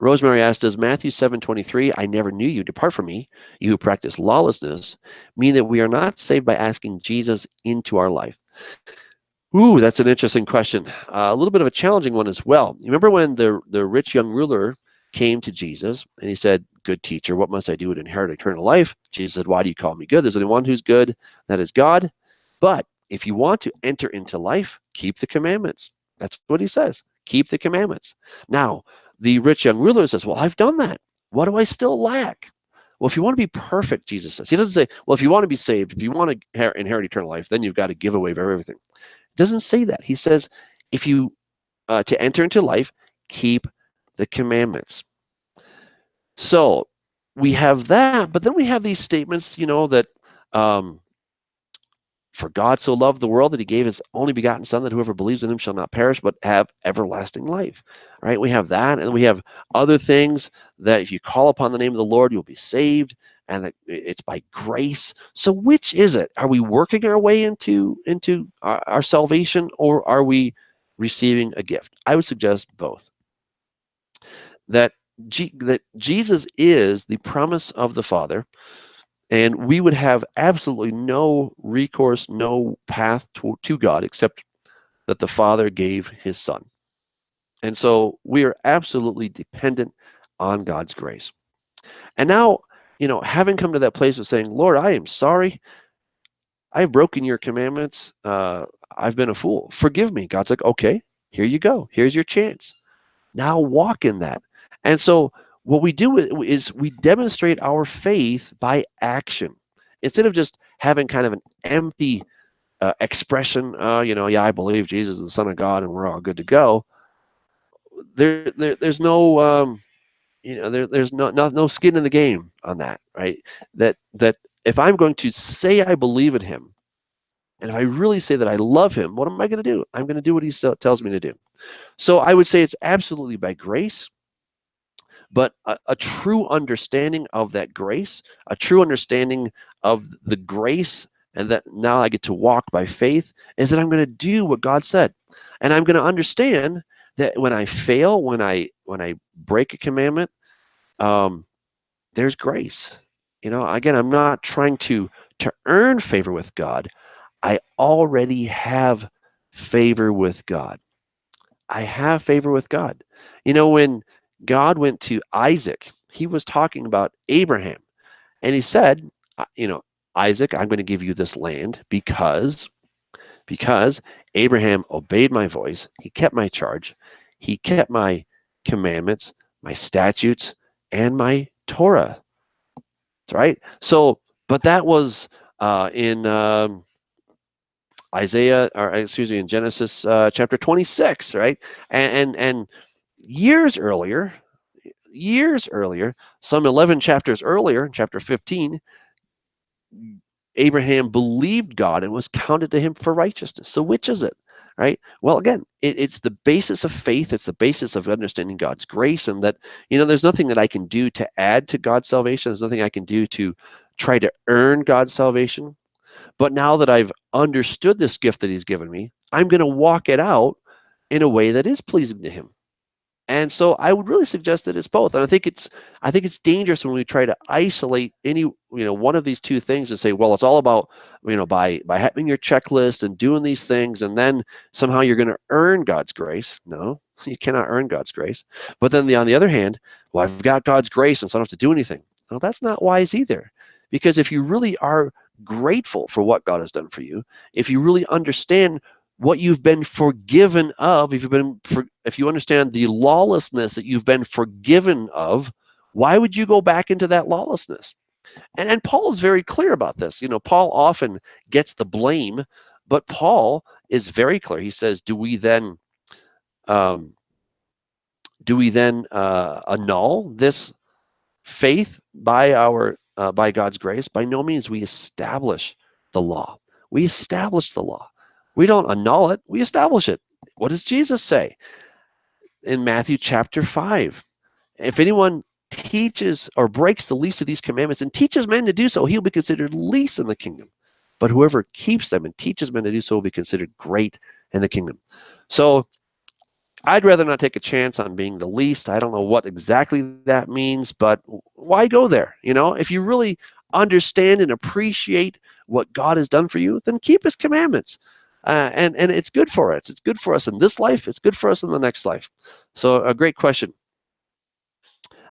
Rosemary asked, does Matthew 7:23, I never knew you, depart from me, you who practice lawlessness, mean that we are not saved by asking Jesus into our life? Ooh, that's an interesting question. A little bit of a challenging one as well. You remember when the rich young ruler came to Jesus and he said, good teacher, what must I do to inherit eternal life? Jesus said, why do you call me good? There's only one who's good, that is God. But if you want to enter into life, keep the commandments. That's what he says. Keep the commandments. Now, the rich young ruler says, well, I've done that. What do I still lack? Well, if you want to be perfect, Jesus says, he doesn't say, well, if you want to be saved, if you want to inherit eternal life, then you've got to give away everything. Doesn't say that. He says, if you to enter into life, keep the commandments. So we have that, but then we have these statements, that for God so loved the world that he gave his only begotten son, that whoever believes in him shall not perish but have everlasting life. Right? We have that, and we have other things that if you call upon the name of the Lord, you'll be saved, and that it's by grace. So which is it? Are we working our way into our salvation, or are we receiving a gift? I would suggest both. That that Jesus is the promise of the Father, and we would have absolutely no recourse, no path to God except that the Father gave his Son. And so we are absolutely dependent on God's grace. And now, having come to that place of saying, Lord, I am sorry. I've broken your commandments. I've been a fool. Forgive me. God's like, okay, here you go. Here's your chance. Now walk in that. And so what we do is we demonstrate our faith by action. Instead of just having kind of an empty expression, yeah, I believe Jesus is the Son of God and we're all good to go. There's no, there's no skin in the game on that, right? That if I'm going to say I believe in him, and if I really say that I love him, what am I going to do? I'm going to do what he tells me to do. So I would say it's absolutely by grace, but a true understanding of that grace, a true understanding of the grace, and that now I get to walk by faith, is that I'm going to do what God said. And I'm going to understand that when I fail, when I break a commandment, there's grace. Again, I'm not trying to earn favor with God. I already have favor with God. I have favor with God. When God went to Isaac, he was talking about Abraham. And he said, Isaac, I'm going to give you this land because Abraham obeyed my voice. He kept my charge. He kept my commandments, my statutes, and my Torah. Right? So, but that was in in Genesis chapter 26, right? And years earlier, some 11 chapters earlier, chapter 15, Abraham believed God and was counted to him for righteousness. So which is it? Right? Well, again, it's the basis of faith. It's the basis of understanding God's grace, and that, there's nothing that I can do to add to God's salvation. There's nothing I can do to try to earn God's salvation. But now that I've understood this gift that he's given me, I'm going to walk it out in a way that is pleasing to him. And so I would really suggest that it's both. And I think it's dangerous when we try to isolate any, one of these two things and say, well, it's all about, by having your checklist and doing these things, and then somehow you're going to earn God's grace. No, you cannot earn God's grace. But then on the other hand, well, I've got God's grace and so I don't have to do anything. No, that's not wise either. Because if you really are grateful for what God has done for you, if you really understand what you've been forgiven of, if you understand the lawlessness that you've been forgiven of, why would you go back into that lawlessness? And Paul is very clear about this. Paul often gets the blame, but Paul is very clear. He says, do we then annul this faith by God's grace? By no means. We establish the law. We establish the law. We don't annul it. We establish it. What does Jesus say in Matthew chapter 5? If anyone teaches or breaks the least of these commandments and teaches men to do so, he'll be considered least in the kingdom. But whoever keeps them and teaches men to do so will be considered great in the kingdom. So I'd rather not take a chance on being the least. I don't know what exactly that means, but why go there? If you really understand and appreciate what God has done for you, then keep His commandments. And it's good for us. It's good for us in this life. It's good for us in the next life. So a great question.